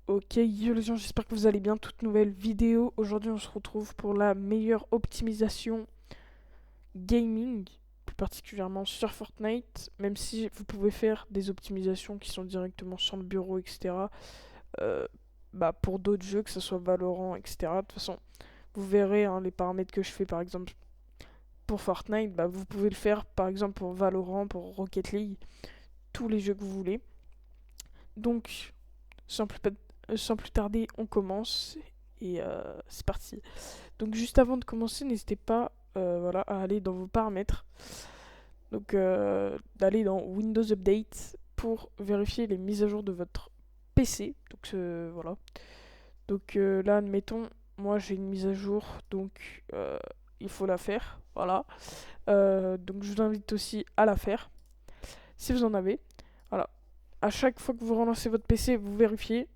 Ok, yo les gens, j'espère que vous allez bien. Toute nouvelle vidéo. Aujourd'hui, on se retrouve pour la meilleure optimisation gaming, plus particulièrement sur Fortnite. Même si vous pouvez faire des optimisations qui sont directement sur le bureau, etc. euh, pour d'autres jeux, que ce soit Valorant, etc. De toute façon, vous verrez hein, les paramètres que je fais par exemple pour Fortnite. Vous pouvez le faire par exemple pour Valorant, pour Rocket League, tous les jeux que vous voulez. Donc, sans plus, sans plus tarder, on commence. Et c'est parti. Donc juste avant de commencer, n'hésitez pas voilà, à aller dans vos paramètres. Donc d'aller dans Windows Update pour vérifier les mises à jour de votre PC. Donc voilà. Donc là, admettons, moi j'ai une mise à jour, donc il faut la faire. Voilà. Donc je vous invite aussi à la faire si vous en avez. Voilà. À chaque fois que vous relancez votre PC, vous vérifiez.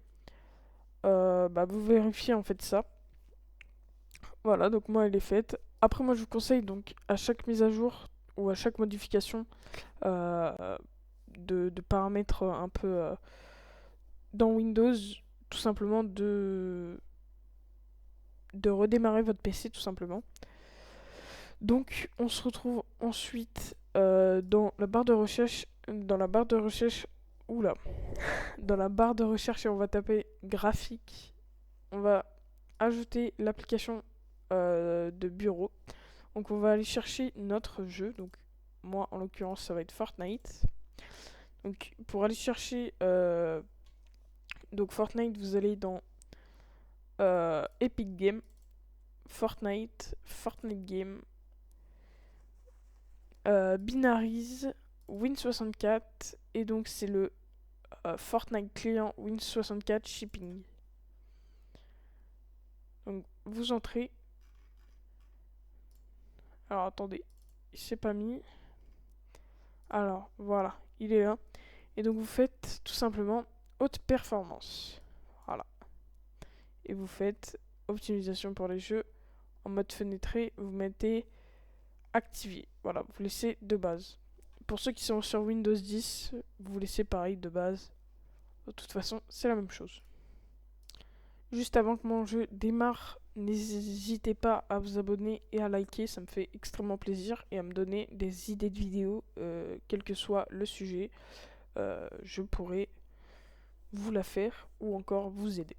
Vous vérifiez en fait ça. Voilà, donc moi elle est faite. Après moi je vous conseille donc à chaque mise à jour ou à chaque modification euh, de paramètres un peu dans Windows, tout simplement de redémarrer votre PC tout simplement. Donc on se retrouve ensuite dans la barre de recherche, oula, dans la barre de recherche et on va taper graphique. On va ajouter l'application de bureau. Donc on va aller chercher notre jeu. Donc moi en l'occurrence ça va être Fortnite. Donc pour aller chercher donc Fortnite, vous allez dans Epic Game, Fortnite Game, Binaries, Win64 et donc c'est le Fortnite client Win64 shipping. Donc vous entrez. Alors attendez, c'est pas mis. Alors voilà, il est là. Et donc vous faites tout simplement haute performance. Voilà. Et vous faites optimisation pour les jeux. En mode fenêtré, vous mettez activé. Voilà, vous laissez de base. Pour ceux qui sont sur Windows 10, vous laissez pareil de base. De toute façon, c'est la même chose. Juste avant que mon jeu démarre, n'hésitez pas à vous abonner et à liker, ça me fait extrêmement plaisir, et à me donner des idées de vidéos, quel que soit le sujet. Je pourrais vous la faire ou encore vous aider.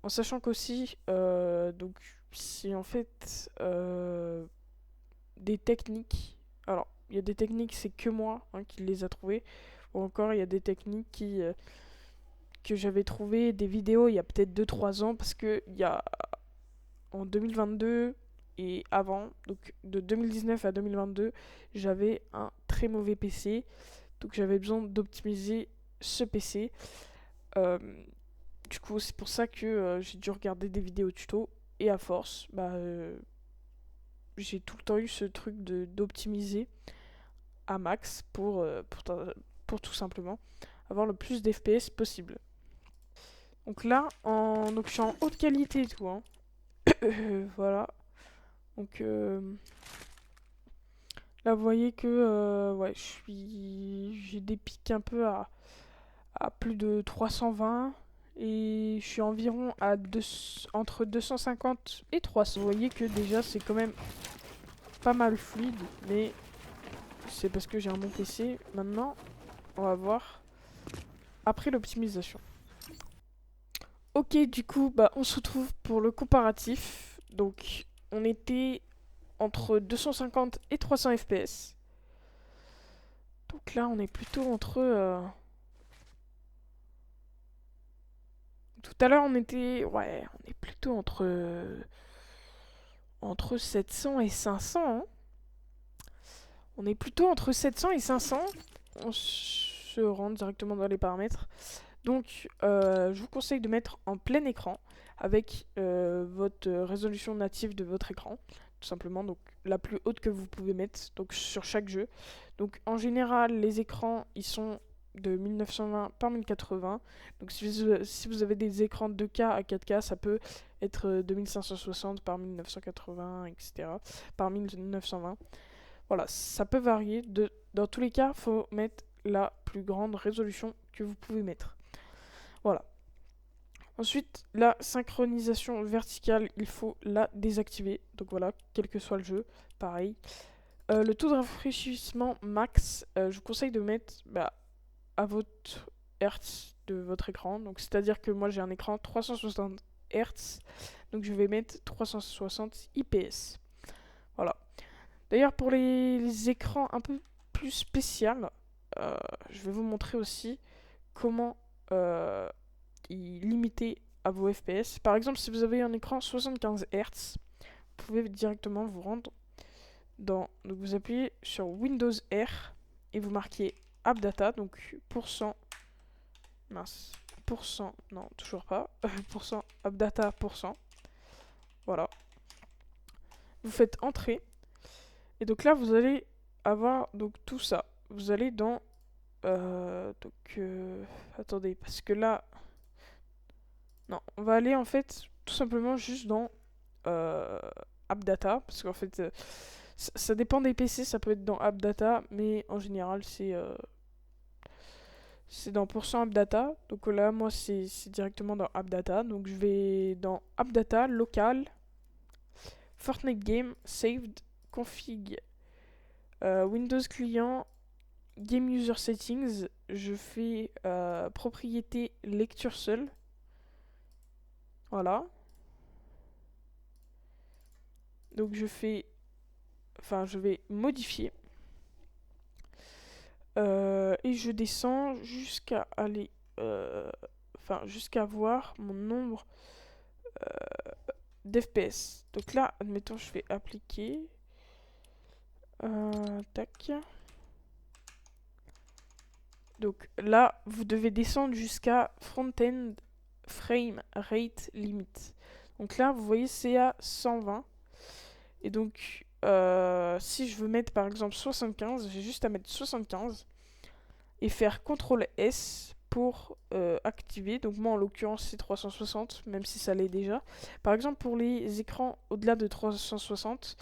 En sachant qu'aussi, donc, c'est en fait des techniques. Alors, il y a des techniques, c'est que moi hein, qui les a trouvées. Ou encore, il y a des techniques que j'avais trouvées, des vidéos il y a peut-être 2 3 ans, parce que il y a en 2022 et avant, donc de 2019 à 2022, j'avais un très mauvais PC. Donc j'avais besoin d'optimiser ce PC. Euh, du coup, c'est pour ça que j'ai dû regarder des vidéos tuto. Et à force, j'ai tout le temps eu ce truc d'optimiser à max pour tout simplement avoir le plus d'FPS possible. Donc là, donc je suis en haute qualité et tout. Hein. Voilà. Donc là, vous voyez que ouais, j'ai des pics un peu à plus de 320 et je suis environ à entre 250 et 300. Vous voyez que déjà c'est quand même pas mal fluide, mais c'est parce que j'ai un bon PC. Maintenant, on va voir après l'optimisation. Ok, du coup, on se retrouve pour le comparatif. Donc, on était entre 250 et 300 FPS. Donc là, on est plutôt entre... Tout à l'heure, on était... Ouais, on est plutôt entre 700 et 500. Hein. On est plutôt entre 700 et 500. On se rend directement dans les paramètres. Donc, je vous conseille de mettre en plein écran avec votre résolution native de votre écran, tout simplement, donc la plus haute que vous pouvez mettre donc sur chaque jeu. Donc, en général, les écrans ils sont de 1920 par 1080. Donc, si vous avez des écrans 2K à 4K, ça peut être 2560 par 1980, etc. par 1920. Voilà, ça peut varier. Dans tous les cas, il faut mettre la plus grande résolution que vous pouvez mettre. Voilà. Ensuite, la synchronisation verticale, il faut la désactiver. Donc voilà, quel que soit le jeu, pareil. Le taux de rafraîchissement max, je vous conseille de mettre à votre Hertz de votre écran. Donc c'est-à-dire que moi j'ai un écran 360 Hz, donc je vais mettre 360 IPS. Voilà. D'ailleurs pour les écrans un peu plus spéciaux, je vais vous montrer aussi comment y limiter à vos FPS. Par exemple, si vous avez un écran 75 Hz, vous pouvez directement vous rendre donc vous appuyez sur Windows R et vous marquez AppData, donc non, toujours pas, AppData %. Voilà. Vous faites entrer. Et donc là, vous allez avoir donc tout ça. Vous allez dans... attendez, parce que là... Non, on va aller en fait tout simplement juste dans AppData, parce qu'en fait... ça dépend des PC, ça peut être dans AppData, mais en général, c'est dans %AppData. Donc là, moi, c'est directement dans AppData. Donc je vais dans AppData, local, Fortnite Game, Saved, Config, Windows Client, Game User Settings. Je fais propriété lecture seule. Voilà. Donc je vais modifier. Et je descends jusqu'à aller... jusqu'à voir mon nombre d'FPS. Donc là, admettons, je fais appliquer. Tac. Donc là, vous devez descendre jusqu'à front-end frame rate limit. Donc là, vous voyez, c'est à 120. Et donc, si je veux mettre par exemple 75, j'ai juste à mettre 75 et faire CTRL S pour activer. Donc moi, en l'occurrence, c'est 360, même si ça l'est déjà. Par exemple, pour les écrans au-delà de 360,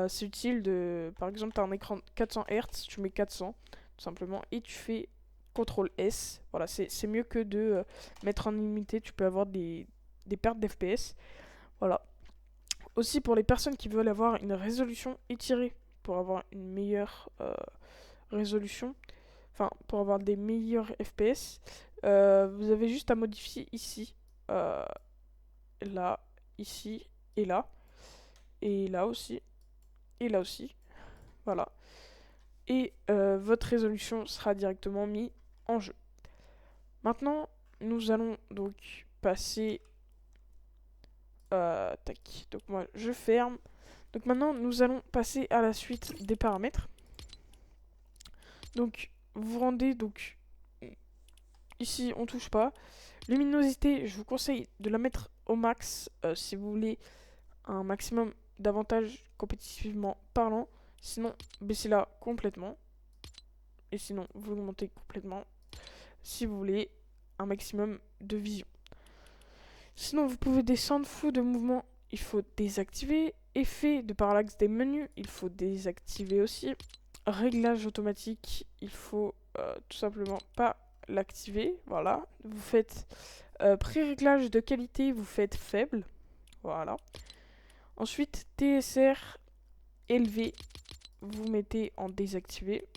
c'est utile de... Par exemple, tu as un écran 400 Hz, tu mets 400, tout simplement, et tu fais CTRL S. Voilà, c'est mieux que de mettre en illimité, tu peux avoir des pertes d'FPS. Voilà. Aussi, pour les personnes qui veulent avoir une résolution étirée, pour avoir une meilleure résolution, enfin, pour avoir des meilleurs FPS, vous avez juste à modifier ici, là, ici, et là aussi, et là aussi, voilà. Et votre résolution sera directement mise en jeu. Maintenant, nous allons donc passer... tac, donc moi je ferme. Donc maintenant, nous allons passer à la suite des paramètres. Donc, vous vous rendez donc... Ici, on touche pas. Luminosité, je vous conseille de la mettre au max si vous voulez un maximum d'avantages compétitivement parlant. Sinon, baissez-la complètement. Et sinon, vous le montez complètement si vous voulez un maximum de vision. Sinon, vous pouvez descendre. Flou de mouvement, il faut désactiver. Effet de parallaxe des menus, il faut désactiver aussi. Réglage automatique, il faut tout simplement pas l'activer. Voilà. Vous faites pré-réglage de qualité, vous faites faible. Voilà. Ensuite, TSR élevé, vous mettez en désactivé.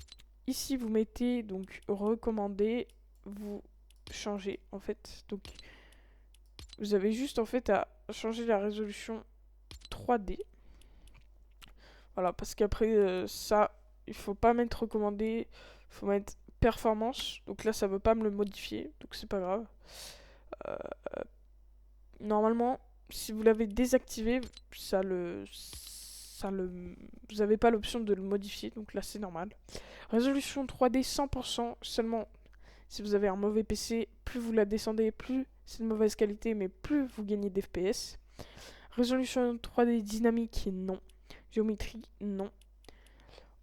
Ici, vous mettez donc recommandé, vous changez en fait. Donc, vous avez juste en fait à changer la résolution 3D. Voilà, parce qu'après ça, il faut pas mettre recommandé, il faut mettre performance. Donc là, ça veut pas me le modifier, donc c'est pas grave. Normalement, si vous l'avez désactivé, vous n'avez pas l'option de le modifier, donc là c'est normal. Résolution 3D 100%, seulement si vous avez un mauvais PC, plus vous la descendez, plus c'est de mauvaise qualité, mais plus vous gagnez d'FPS. Résolution 3D dynamique, non. Géométrie, non.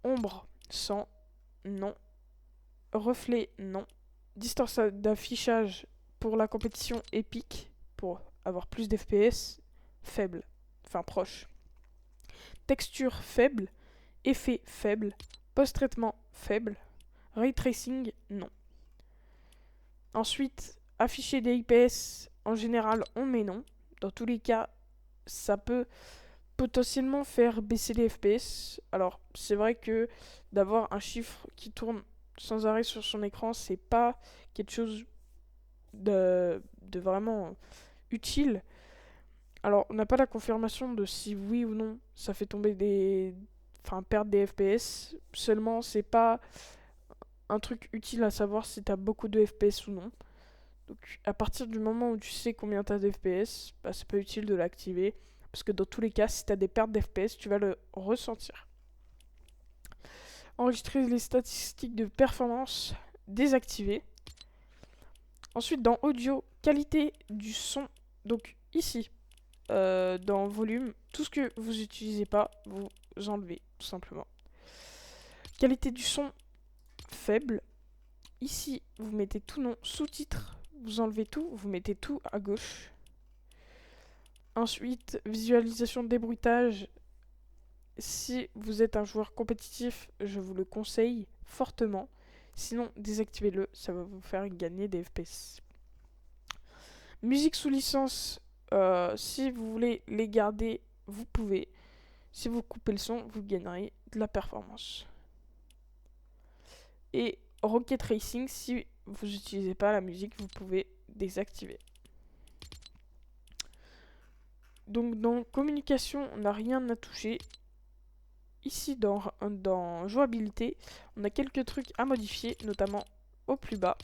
Ombre, 100, non. Reflet, non. Distance d'affichage pour la compétition épique, pour avoir plus d'FPS, faible, enfin proche. Texture faible, effet faible, post-traitement faible, ray tracing non. Ensuite, afficher des IPS en général, on met non. Dans tous les cas, ça peut potentiellement faire baisser les FPS. Alors, c'est vrai que d'avoir un chiffre qui tourne sans arrêt sur son écran, c'est pas quelque chose de vraiment utile. Alors, on n'a pas la confirmation de si oui ou non ça fait tomber des. Enfin, perdre des FPS. Seulement, c'est pas un truc utile à savoir si t'as beaucoup de FPS ou non. Donc, à partir du moment où tu sais combien t'as de FPS, bah, c'est pas utile de l'activer. Parce que dans tous les cas, si t'as des pertes d'FPS, tu vas le ressentir. Enregistrer les statistiques de performance, désactiver. Ensuite, dans audio, qualité du son. Donc, ici, dans volume, tout ce que vous n'utilisez pas, vous enlevez, tout simplement. Qualité du son, faible. Ici, vous mettez tout non, sous-titres, vous enlevez tout, vous mettez tout à gauche. Ensuite, visualisation de débruitage. Si vous êtes un joueur compétitif, je vous le conseille fortement. Sinon, désactivez-le, ça va vous faire gagner des FPS. Musique sous licence, si vous voulez les garder, vous pouvez. Si vous coupez le son, vous gagnerez de la performance. Et Rocket Racing, si vous n'utilisez pas la musique, vous pouvez désactiver. Donc dans communication, on n'a rien à toucher. Ici dans jouabilité, on a quelques trucs à modifier, notamment au plus bas.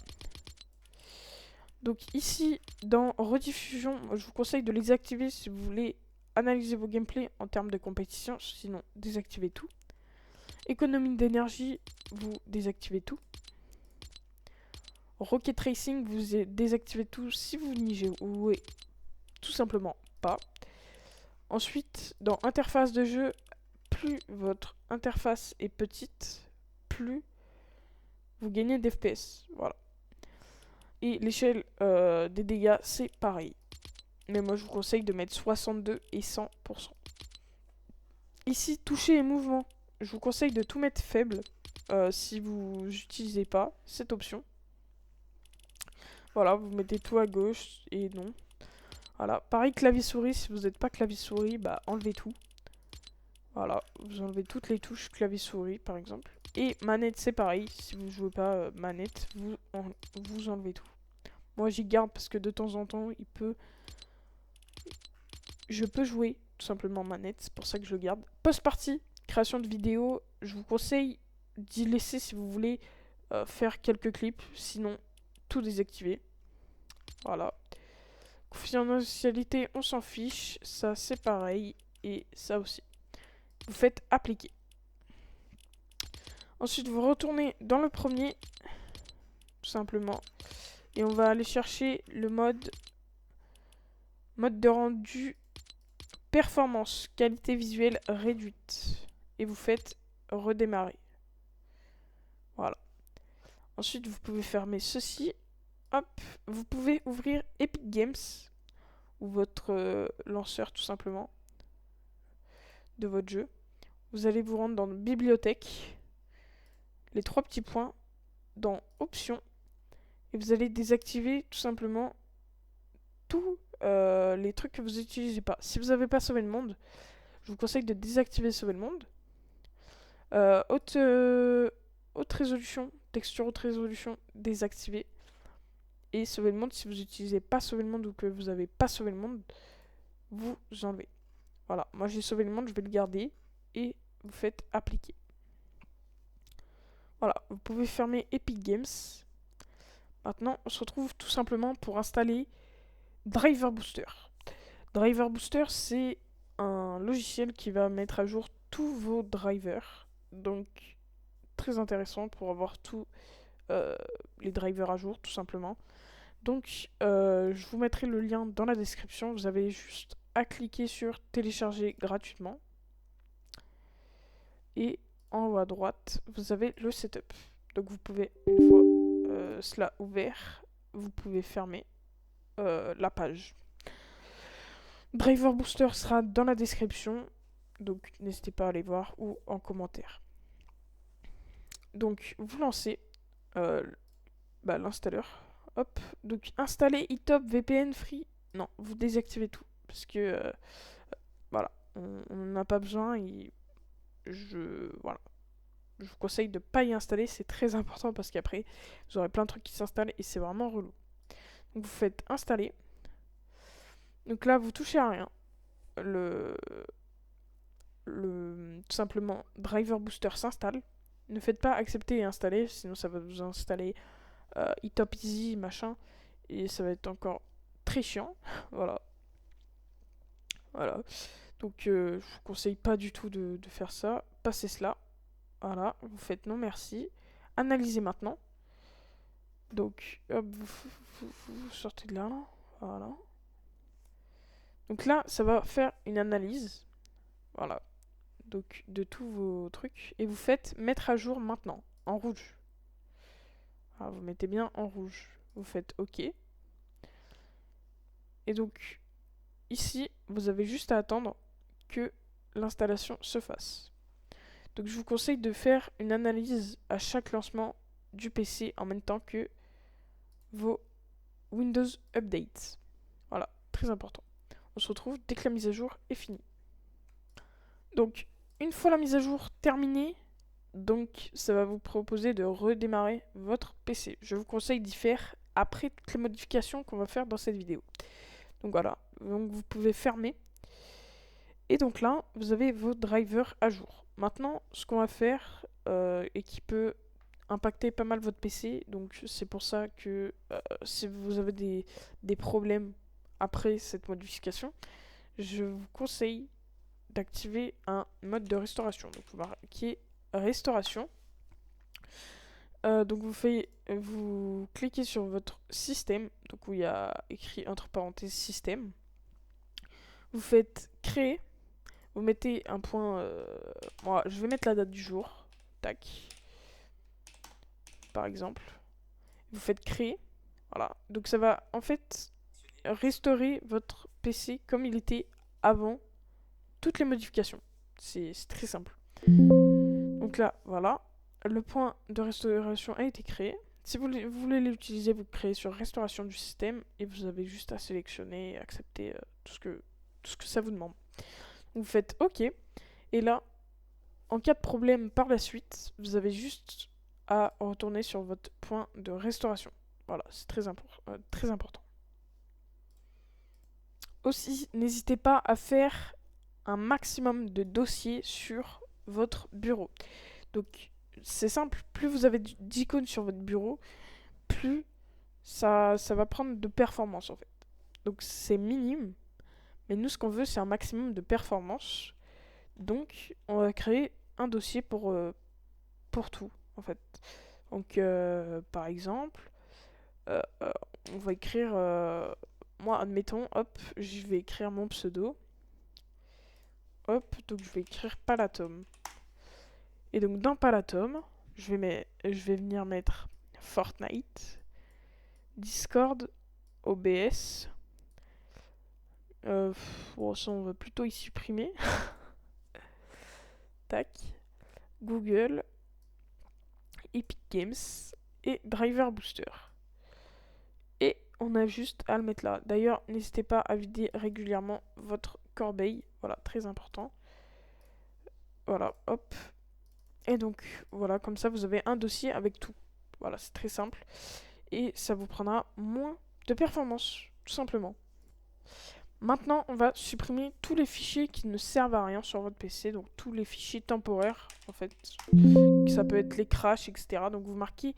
Donc ici, dans rediffusion, je vous conseille de les activer si vous voulez analyser vos gameplays en termes de compétition, sinon désactivez tout. Économie d'énergie, vous désactivez tout. Rocket Racing, vous désactivez tout si vous n'y jouez tout simplement pas. Ensuite, dans interface de jeu, plus votre interface est petite, plus vous gagnez d'FPS. Voilà. Et l'échelle des dégâts, c'est pareil. Mais moi, je vous conseille de mettre 62 et 100%. Ici, toucher et mouvement. Je vous conseille de tout mettre faible si vous n'utilisez pas cette option. Voilà, vous mettez tout à gauche et non. Voilà, pareil clavier-souris, si vous n'êtes pas clavier-souris, bah enlevez tout. Voilà, vous enlevez toutes les touches clavier-souris par exemple. Et manette, c'est pareil, si vous jouez pas manette, vous enlevez tout. Moi j'y garde parce que de temps en temps, je peux jouer tout simplement manette, c'est pour ça que je le garde. Post-partie, création de vidéo, je vous conseille d'y laisser si vous voulez faire quelques clips, sinon tout désactiver. Voilà. Confidentialité, on s'en fiche, ça c'est pareil, et ça aussi. Vous faites appliquer. Ensuite, vous retournez dans le premier, tout simplement, et on va aller chercher le mode de rendu performance, qualité visuelle réduite, et vous faites redémarrer. Voilà. Ensuite, vous pouvez fermer ceci. Hop, vous pouvez ouvrir Epic Games, ou votre lanceur tout simplement, de votre jeu. Vous allez vous rendre dans bibliothèque, les trois petits points, dans options, et vous allez désactiver tout simplement tous les trucs que vous n'utilisez pas. Si vous n'avez pas sauvé le monde, je vous conseille de désactiver sauver le monde. Haute résolution, texture haute résolution, désactiver. Et sauver le monde, si vous n'utilisez pas sauver le monde ou que vous n'avez pas sauvé le monde, vous enlevez. Voilà, moi j'ai sauvé le monde, je vais le garder et vous faites appliquer. Voilà, vous pouvez fermer Epic Games. Maintenant, on se retrouve tout simplement pour installer Driver Booster. Driver Booster, c'est un logiciel qui va mettre à jour tous vos drivers. Donc, très intéressant pour avoir tous les drivers à jour, tout simplement. Donc, je vous mettrai le lien dans la description. Vous avez juste à cliquer sur télécharger gratuitement. Et en haut à droite, vous avez le setup. Donc, vous pouvez, une fois cela ouvert, vous pouvez fermer la page. Driver Booster sera dans la description. Donc, n'hésitez pas à aller voir ou en commentaire. Donc, vous lancez l'installeur. hop. Donc installer eTop VPN Free. Non, vous désactivez tout. Parce que, voilà, on n'en a pas besoin. Voilà. Je vous conseille de ne pas y installer. C'est très important parce qu'après, vous aurez plein de trucs qui s'installent et c'est vraiment relou. Donc vous faites installer. Donc là, vous touchez à rien. Tout simplement, Driver Booster s'installe. Ne faites pas accepter et installer, sinon ça va vous installer eTop Easy, machin, et ça va être encore très chiant. Voilà. Voilà. Donc je vous conseille pas du tout de faire ça. Passez cela. Voilà. Vous faites non merci. Analysez maintenant. Donc hop, vous sortez de là. Voilà. Donc là, ça va faire une analyse. Voilà. Donc de tous vos trucs. Et vous faites mettre à jour maintenant. En rouge. Alors, vous mettez bien en rouge. Vous faites OK. Et donc, ici, vous avez juste à attendre que l'installation se fasse. Donc, je vous conseille de faire une analyse à chaque lancement du PC en même temps que vos Windows Updates. Voilà, très important. On se retrouve dès que la mise à jour est finie. Donc, une fois la mise à jour terminée, donc ça va vous proposer de redémarrer votre PC. Je vous conseille d'y faire après toutes les modifications qu'on va faire dans cette vidéo. Donc voilà, donc vous pouvez fermer. Et donc là, vous avez vos drivers à jour. Maintenant, ce qu'on va faire, et qui peut impacter pas mal votre PC, donc c'est pour ça que si vous avez des problèmes après cette modification, je vous conseille d'activer un mode de restauration. Donc vous marquez restauration. Donc vous cliquez sur votre système, donc où il y a écrit entre parenthèses système. Vous faites créer, vous mettez un point. Moi, je vais mettre la date du jour, tac, par exemple. Vous faites créer, voilà. Donc ça va en fait restaurer votre PC comme il était avant toutes les modifications. C'est très simple. Donc là, voilà. Le point de restauration a été créé. Si vous voulez l'utiliser, vous créez sur restauration du système et vous avez juste à sélectionner et accepter tout ce que ça vous demande. Vous faites OK. Et là, en cas de problème par la suite, vous avez juste à retourner sur votre point de restauration. Voilà, c'est très important. Aussi, n'hésitez pas à faire un maximum de dossiers sur votre bureau. Donc, c'est simple, plus vous avez d'icônes sur votre bureau, plus ça va prendre de performance en fait. Donc c'est minime, mais nous ce qu'on veut c'est un maximum de performance. Donc on va créer un dossier pour tout en fait. Donc par exemple, on va écrire, moi admettons, hop, je vais écrire mon pseudo. Hop, donc je vais écrire Palatom. Et donc dans Palatom, je vais venir mettre Fortnite, Discord, OBS. Bon, ça on va plutôt y supprimer. Tac. Google, Epic Games et Driver Booster. Et on a juste à le mettre là. D'ailleurs, n'hésitez pas à vider régulièrement votre corbeille. Voilà, très important. Voilà, hop. Et donc, voilà, comme ça, vous avez un dossier avec tout. Voilà, c'est très simple. Et ça vous prendra moins de performance, tout simplement. Maintenant, on va supprimer tous les fichiers qui ne servent à rien sur votre PC. Donc, tous les fichiers temporaires, en fait. Ça peut être les crashs, etc. Donc, vous marquez...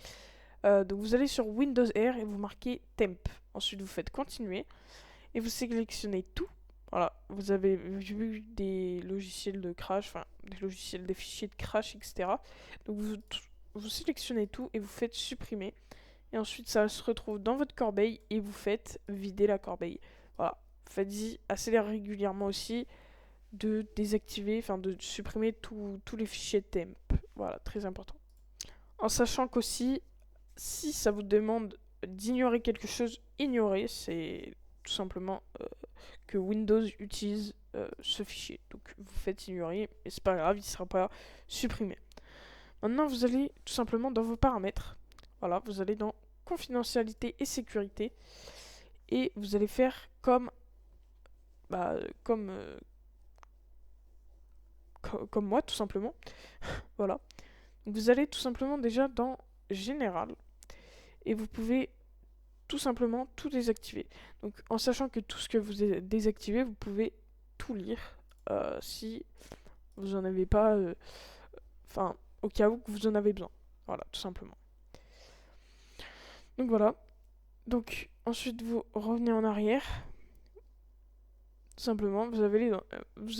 donc, vous allez sur Windows R et vous marquez temp. Ensuite, vous faites continuer. Et vous sélectionnez tout. Voilà, vous avez vu des logiciels de crash, enfin des fichiers de crash, etc. Donc vous sélectionnez tout et vous faites supprimer. Et ensuite ça se retrouve dans votre corbeille et vous faites vider la corbeille. Voilà, faites-y assez régulièrement aussi de désactiver, enfin de supprimer tous les fichiers de temp. Voilà, très important. En sachant qu'aussi, si ça vous demande d'ignorer quelque chose, ignorez, c'est tout simplement que Windows utilise ce fichier. Donc vous faites ignorer, et c'est pas grave, il ne sera pas supprimé. Maintenant, vous allez tout simplement dans vos paramètres. Voilà, vous allez dans confidentialité et sécurité. Et vous allez faire comme, comme moi, tout simplement. Voilà. Donc, vous allez tout simplement déjà dans Général. Et vous pouvez tout simplement tout désactiver. Donc, en sachant que tout ce que vous désactivez, vous pouvez tout lire si vous en avez pas. Enfin, au cas où que vous en avez besoin. Voilà, tout simplement. Donc voilà. Donc ensuite vous revenez en arrière. Tout simplement, vous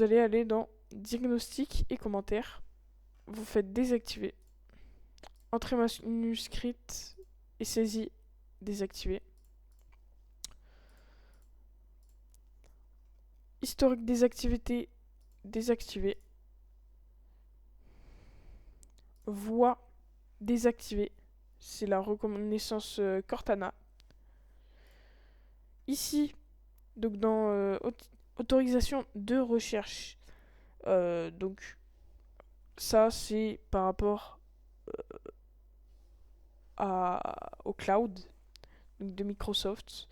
allez aller dans diagnostic et commentaires. Vous faites désactiver. Entrée manuscrite et saisie désactiver. Historique des activités désactivé. Voix désactivée. C'est la reconnaissance Cortana. Ici, donc dans autorisation de recherche. Donc ça c'est par rapport au cloud donc de Microsoft.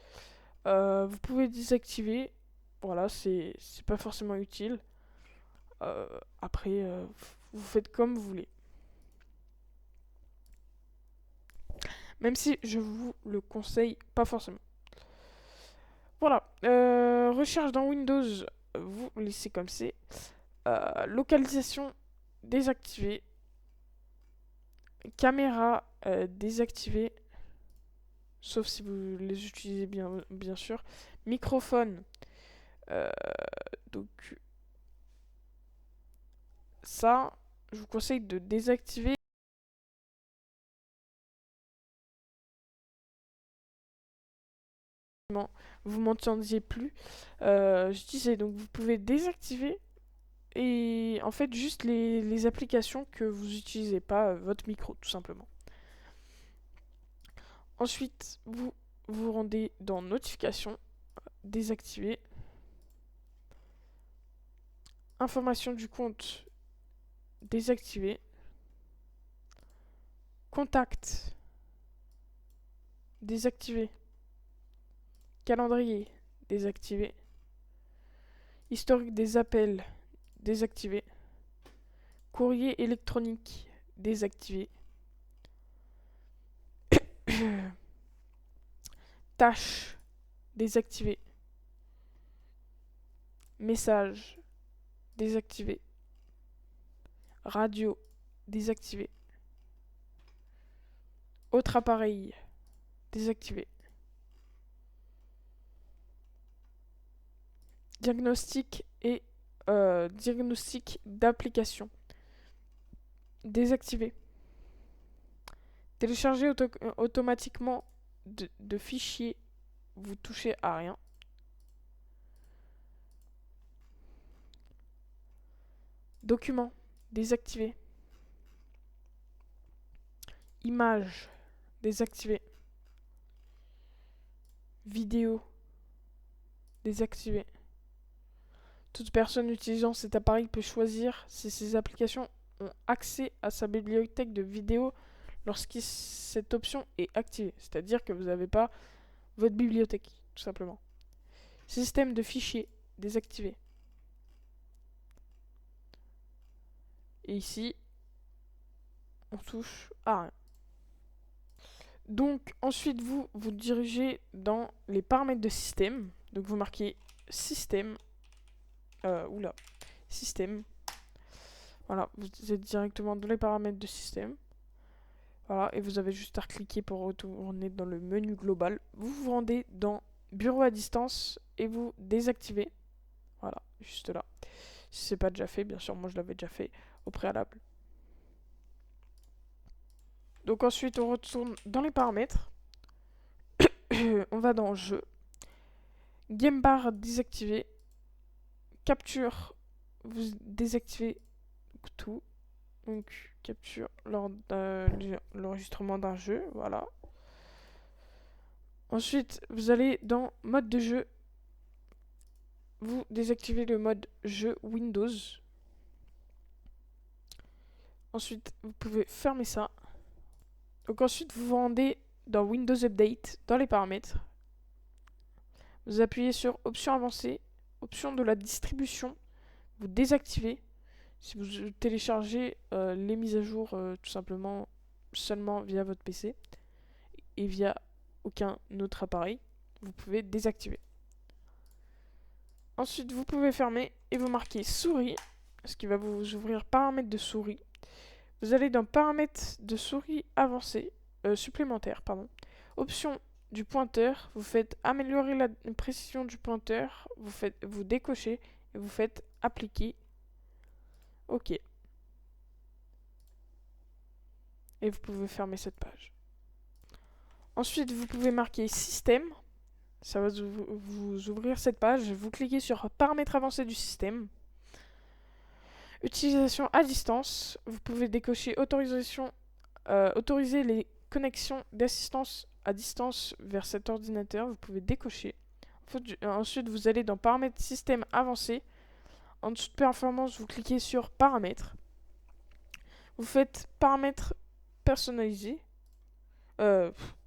Vous pouvez désactiver. Voilà, c'est pas forcément utile. Après, vous faites comme vous voulez. Même si je vous le conseille pas forcément. Voilà. Recherche dans Windows, vous laissez comme c'est. Localisation désactivée. Caméra désactivée. Sauf si vous les utilisez bien sûr. Microphone. Donc ça, je vous conseille de désactiver. Vous m'entendiez plus. Je disais donc vous pouvez désactiver et en fait juste les applications que vous n'utilisez pas votre micro tout simplement. Ensuite vous vous rendez dans notification, désactiver. Information du compte désactiver. Contact désactiver. Calendrier désactivé. Historique des appels désactivé. Courrier électronique désactivé. Tâches désactivé. Message désactivé. Radio désactivé. Autre appareil désactivé. Diagnostic et diagnostic d'application désactivé. Télécharger automatiquement de fichiers, vous touchez à rien. Documents désactivé. Images désactivé. Vidéo désactivé. Toute personne utilisant cet appareil peut choisir si ces applications ont accès à sa bibliothèque de vidéos lorsque cette option est activée. C'est-à-dire que vous n'avez pas votre bibliothèque, tout simplement. Système de fichiers désactivé. Et ici, on touche à rien. Donc ensuite vous vous dirigez dans les paramètres de système. Donc vous marquez système. Système. Voilà, vous êtes directement dans les paramètres de système. Voilà, et vous avez juste à cliquer pour retourner dans le menu global. Vous vous rendez dans bureau à distance et vous désactivez. Voilà, juste là. Si c'est pas déjà fait, bien sûr, moi je l'avais déjà fait au préalable. Donc ensuite on retourne dans les paramètres. On va dans jeu. Game bar désactivé. Capture, vous désactivez tout. Donc capture lors de l'enregistrement d'un jeu, voilà. Ensuite, vous allez dans mode de jeu. Vous désactivez le mode jeu Windows. Ensuite, vous pouvez fermer ça. Donc ensuite, vous vous rendez dans Windows Update, dans les paramètres, vous appuyez sur Options avancées, Options de la distribution, vous désactivez. Si vous téléchargez les mises à jour tout simplement seulement via votre PC et via aucun autre appareil, vous pouvez désactiver. Ensuite, vous pouvez fermer et vous marquez souris, ce qui va vous ouvrir paramètres de souris. Vous allez dans paramètres de souris avancés, supplémentaires, pardon. Option du pointeur, vous faites améliorer la précision du pointeur, vous décochez et vous faites appliquer. OK. Et vous pouvez fermer cette page. Ensuite, vous pouvez marquer système. Ça va vous ouvrir cette page. Vous cliquez sur paramètres avancés du système. Utilisation à distance. Vous pouvez décocher autoriser les connexions d'assistance à distance vers cet ordinateur. Vous pouvez décocher. Ensuite, vous allez dans paramètres système avancé. En dessous de performance, vous cliquez sur paramètres. Vous faites paramètres personnalisés.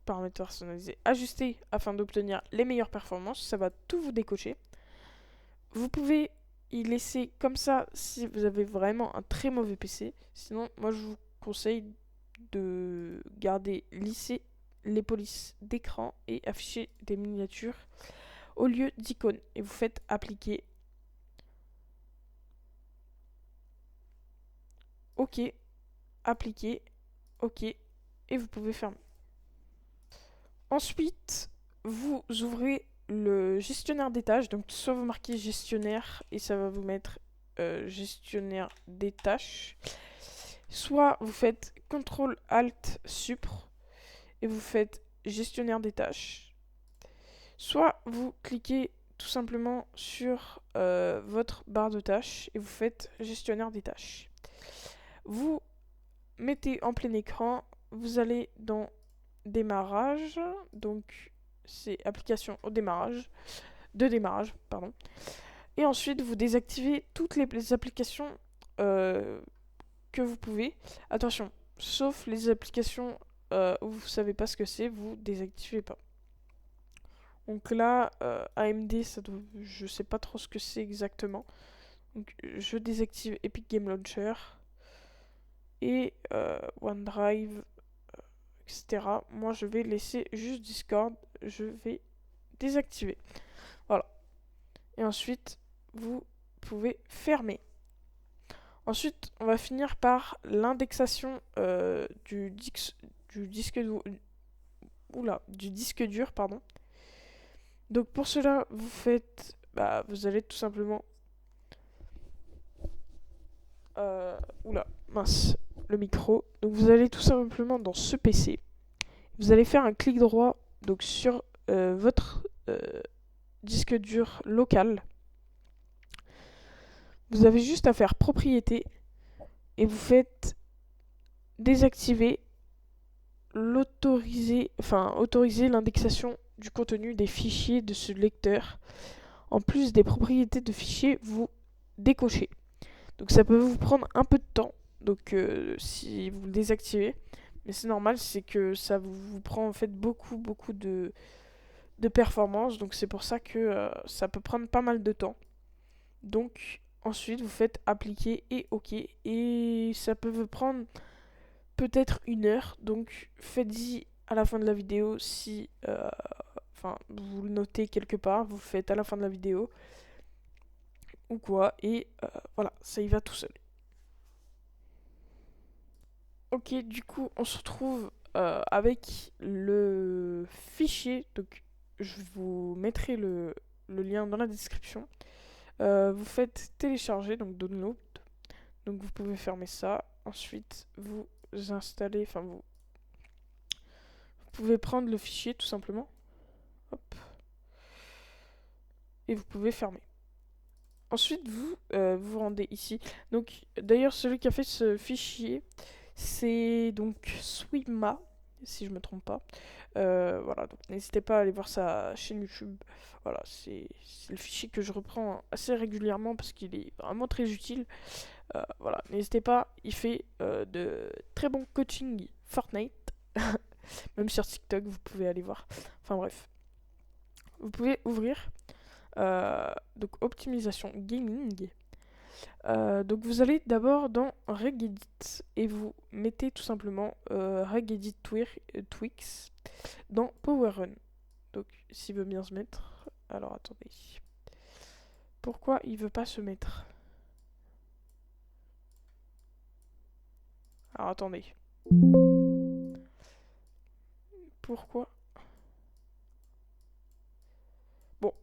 Paramètres personnalisés ajustés afin d'obtenir les meilleures performances. Ça va tout vous décocher. Vous pouvez y laisser comme ça si vous avez vraiment un très mauvais PC. Sinon, moi je vous conseille de garder lisser les polices d'écran et afficher des miniatures au lieu d'icônes. Et vous faites appliquer. OK. Appliquer. OK. Et vous pouvez fermer. Ensuite, vous ouvrez le gestionnaire des tâches. Donc, soit vous marquez gestionnaire et ça va vous mettre gestionnaire des tâches. Soit vous faites CTRL-ALT-SUPR et vous faites gestionnaire des tâches. Soit vous cliquez tout simplement sur votre barre de tâches et vous faites gestionnaire des tâches. Vous mettez en plein écran, vous allez dans démarrage, donc c'est application au démarrage, pardon. Et ensuite vous désactivez toutes les applications que vous pouvez. Attention, sauf les applications où vous savez pas ce que c'est, vous désactivez pas. Donc là, AMD, je sais pas trop ce que c'est exactement. Donc je désactive Epic Game Launcher et OneDrive, etc. Moi, je vais laisser juste Discord. Je vais désactiver. Voilà. Et ensuite, vous pouvez fermer. Ensuite, on va finir par l'indexation du disque dur, pardon. Donc pour cela, vous allez tout simplement le micro. Donc vous allez tout simplement dans ce PC. Vous allez faire un clic droit donc sur votre disque dur local. Vous avez juste à faire propriété et vous faites désactiver autoriser l'indexation du contenu des fichiers de ce lecteur. En plus des propriétés de fichiers, vous décochez. Donc ça peut vous prendre un peu de temps. Donc si vous le désactivez, mais c'est normal, c'est que ça vous prend en fait beaucoup de performance. Donc c'est pour ça que ça peut prendre pas mal de temps. Donc ensuite vous faites appliquer et OK. Et ça peut vous prendre peut-être 1 heure. Donc faites-y à la fin de la vidéo si vous le notez quelque part, vous le faites à la fin de la vidéo ou quoi, et voilà, ça y va tout seul. Ok, du coup, on se retrouve avec le fichier. Donc, je vous mettrai le lien dans la description. Vous faites télécharger, donc download. Donc, vous pouvez fermer ça. Ensuite, vous installez, vous pouvez prendre le fichier tout simplement. Hop. Et vous pouvez fermer. Ensuite, vous vous rendez ici. Donc, d'ailleurs, celui qui a fait ce fichier, c'est donc Swima, si je me trompe pas. Voilà, donc n'hésitez pas à aller voir sa chaîne YouTube. Voilà, c'est le fichier que je reprends assez régulièrement parce qu'il est vraiment très utile. Voilà, n'hésitez pas, il fait de très bons coaching Fortnite. Même sur TikTok, vous pouvez aller voir. Enfin bref. Vous pouvez ouvrir. Donc optimisation gaming. Donc vous allez d'abord dans Regedit et vous mettez tout simplement Regedit Twix dans PowerRun. Donc s'il veut bien se mettre. Alors attendez. Pourquoi il veut pas se mettre? Alors attendez. Pourquoi? Bon,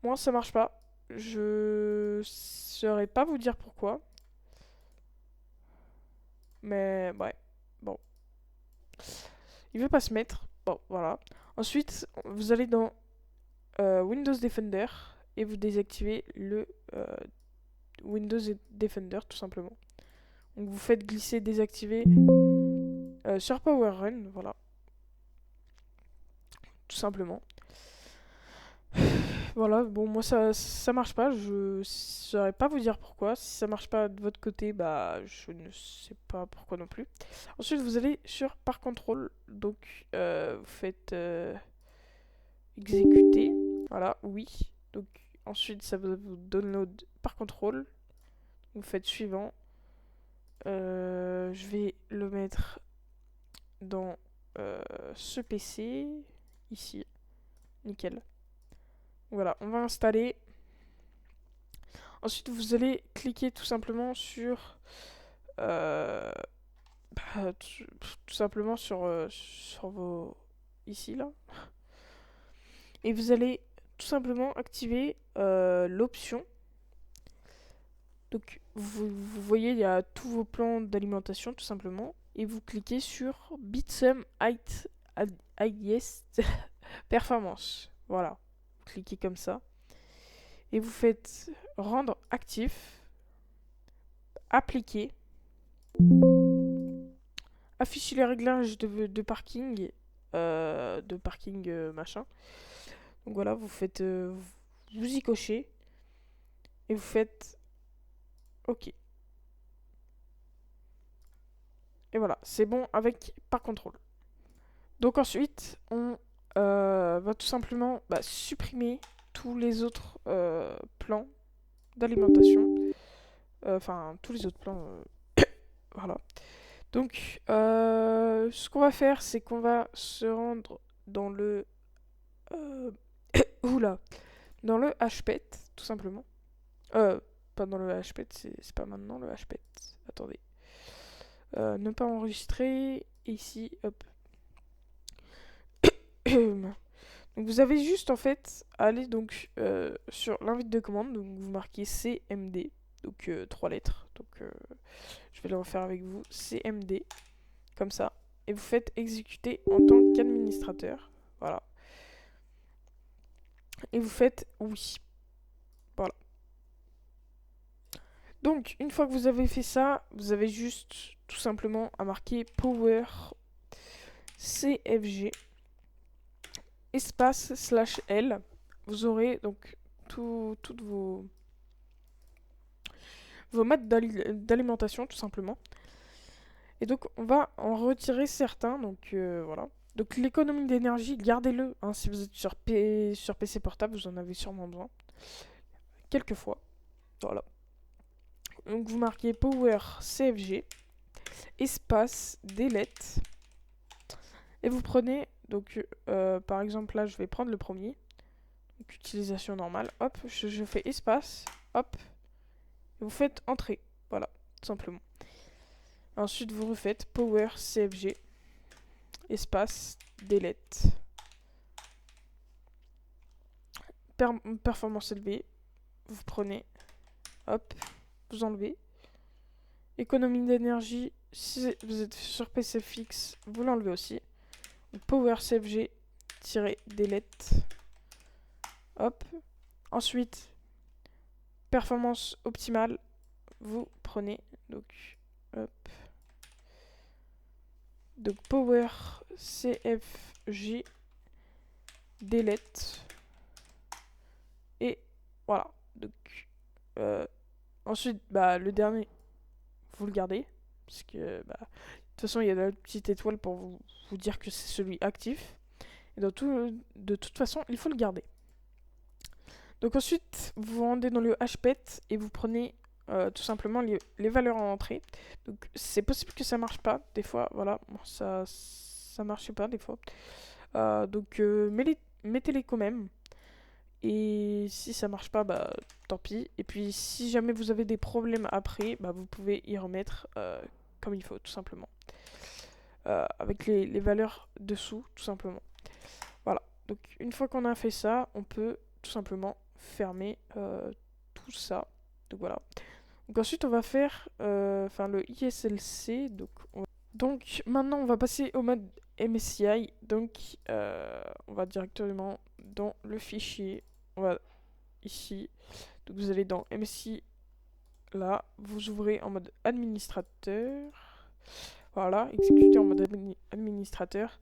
moi ça marche pas. Je saurais pas vous dire pourquoi. Mais ouais, bon. Il veut pas se mettre. Bon, voilà. Ensuite, vous allez dans Windows Defender et vous désactivez le Windows Defender tout simplement. Donc vous faites glisser désactiver sur PowerRun, voilà. Tout simplement. Voilà, bon moi ça marche pas, je saurais pas vous dire pourquoi. Si ça marche pas de votre côté, bah je ne sais pas pourquoi non plus. Ensuite vous allez sur par contrôle, donc vous faites exécuter, voilà, oui. Donc ensuite ça va vous download par contrôle. Vous faites suivant. Je vais le mettre dans ce PC ici, nickel. Voilà, on va installer. Ensuite, vous allez cliquer tout simplement sur tout simplement sur vos ici là, et vous allez tout simplement activer l'option. Donc vous voyez, il y a tous vos plans d'alimentation tout simplement, et vous cliquez sur Bitsum Highest Performance. Voilà, vous cliquez comme ça et vous faites rendre actif, appliquer, afficher les réglages de parking, machin. Donc voilà, vous faites, vous y cochez et vous faites OK. Et voilà, c'est bon avec par contrôle. Donc ensuite, on va tout simplement supprimer tous les autres plans d'alimentation. Enfin, tous les autres plans. Voilà. Donc, ce qu'on va faire, c'est qu'on va se rendre dans le... oula. Dans le HPET, tout simplement. Pas dans le HPET, c'est pas maintenant le HPET. Attendez. Ne pas enregistrer. Ici, hop. Donc vous avez juste en fait à aller donc sur l'invite de commande, donc vous marquez CMD, donc 3 lettres. Donc je vais le refaire avec vous, CMD, comme ça, et vous faites exécuter en tant qu'administrateur, voilà. Et vous faites oui, voilà. Donc une fois que vous avez fait ça, vous avez juste tout simplement à marquer Power CFG espace /L. Vous aurez donc toutes vos maths d'alimentation tout simplement. Et donc on va en retirer certains, donc voilà. Donc l'économie d'énergie, gardez-le, hein, si vous êtes sur PC portable, vous en avez sûrement besoin. Quelquefois, voilà. Donc vous marquez Power CFG, espace delete, et vous prenez, donc par exemple là je vais prendre le premier, donc utilisation normale, hop, je fais espace, hop, et vous faites entrée, voilà, tout simplement. Ensuite, vous refaites Power CFG espace delete. Performance élevée. Vous prenez, hop, vous enlevez. Économie d'énergie, si vous êtes sur PC fixe, vous l'enlevez aussi. Power CFG-delete. Hop. Ensuite, performance optimale, vous prenez, donc, hop. Donc Power CFG delete, et voilà. Donc ensuite le dernier vous le gardez parce que toute façon, il y a la petite étoile pour vous dire que c'est celui actif. Et de toute façon, il faut le garder. Donc ensuite, vous vous rendez dans le HPET et vous prenez tout simplement les valeurs en entrée. Donc c'est possible que ça marche pas, des fois, voilà, bon, ça marche pas des fois. Donc mettez-les quand même. Et si ça marche pas, bah tant pis. Et puis si jamais vous avez des problèmes après, bah vous pouvez y remettre comme il faut, tout simplement. Avec les valeurs dessous, tout simplement. Voilà. Donc une fois qu'on a fait ça, on peut tout simplement fermer tout ça. Donc voilà. Donc ensuite on va faire le ISLC. Donc maintenant on va passer au mode MSCI. Donc on va directement dans le fichier. On va ici. Donc vous allez dans MSCI. Là, vous ouvrez en mode administrateur. Voilà, exécuter en mode administrateur.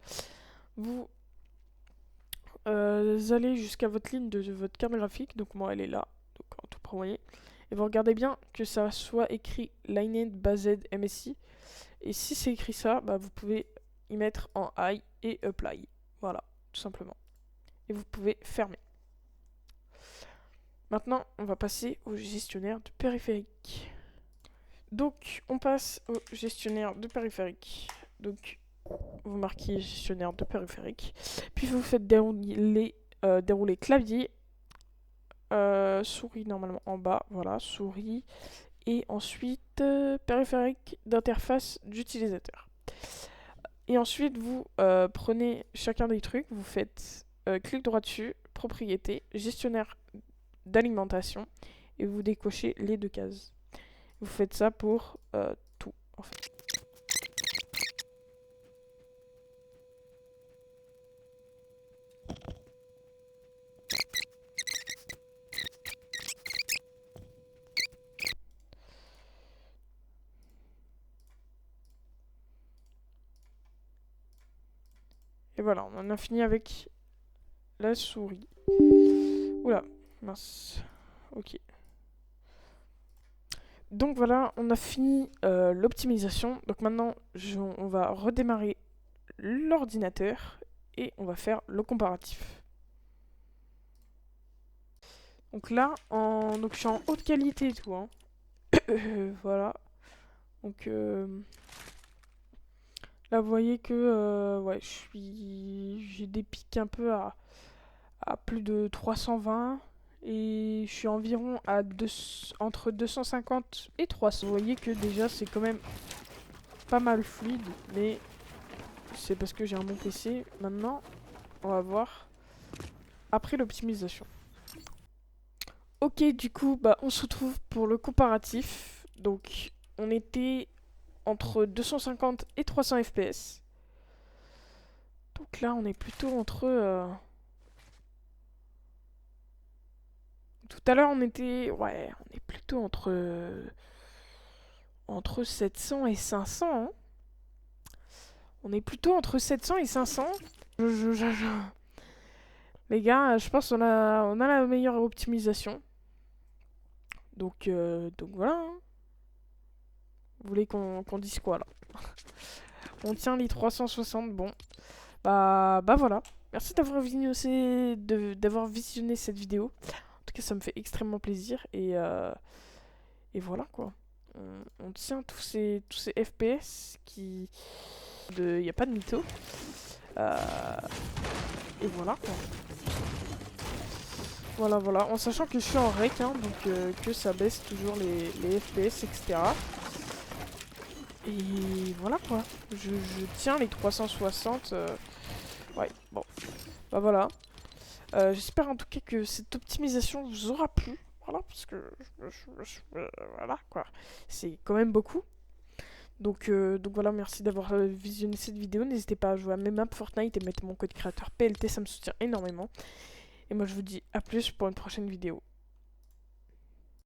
Vous allez jusqu'à votre ligne de votre carte graphique. Donc moi elle est là, donc en tout premier. Et vous regardez bien que ça soit écrit Lined Based MSI. Et si c'est écrit ça, bah vous pouvez y mettre en high et apply. Voilà, tout simplement. Et vous pouvez fermer. Maintenant, on va passer au gestionnaire de périphérique. Donc, on passe au gestionnaire de périphérique. Donc, vous marquez gestionnaire de périphérique. Puis, vous faites dérouler clavier, souris normalement en bas. Voilà, souris. Et ensuite, périphérique d'interface d'utilisateur. Et ensuite, vous prenez chacun des trucs. Vous faites clic droit dessus, propriété, gestionnaire d'alimentation. Et vous décochez les deux cases. Vous faites ça pour tout, en fait. Et voilà, on en a fini avec la souris. Oula, mince. Ok. Donc voilà, on a fini l'optimisation. Donc maintenant, on va redémarrer l'ordinateur et on va faire le comparatif. Donc là, donc je suis en haute qualité et tout. Hein. Voilà. Donc là, vous voyez que ouais, j'ai des pics un peu à plus de 320. Et je suis environ à entre 250 et 300. Vous voyez que déjà c'est quand même pas mal fluide, mais c'est parce que j'ai un bon PC. Maintenant, on va voir après l'optimisation. Ok, du coup, bah, on se retrouve pour le comparatif. Donc, on était entre 250 et 300 FPS. Donc là, on est plutôt entre... Tout à l'heure, on était... Ouais, on est plutôt entre 700 et 500. Hein. On est plutôt entre 700 et 500. Les gars, je pense qu'on a la meilleure optimisation. Donc voilà. Hein. Vous voulez qu'on dise quoi là? On tient les 360. Bon. Bah voilà. Merci d'avoir visionné cette vidéo. En tout cas, ça me fait extrêmement plaisir. Et voilà quoi. On tient tous ces FPS qui... Il n'y a pas de mytho. Et voilà quoi. Voilà. En sachant que je suis en rec, hein, donc que ça baisse toujours les FPS, etc. Et voilà quoi. Je tiens les 360. Ouais, bon. Bah voilà. J'espère en tout cas que cette optimisation vous aura plu. Voilà, parce que... voilà quoi. C'est quand même beaucoup. Donc voilà, merci d'avoir visionné cette vidéo. N'hésitez pas à jouer à mes maps Fortnite et mettre mon code créateur PLT, ça me soutient énormément. Et moi je vous dis à plus pour une prochaine vidéo.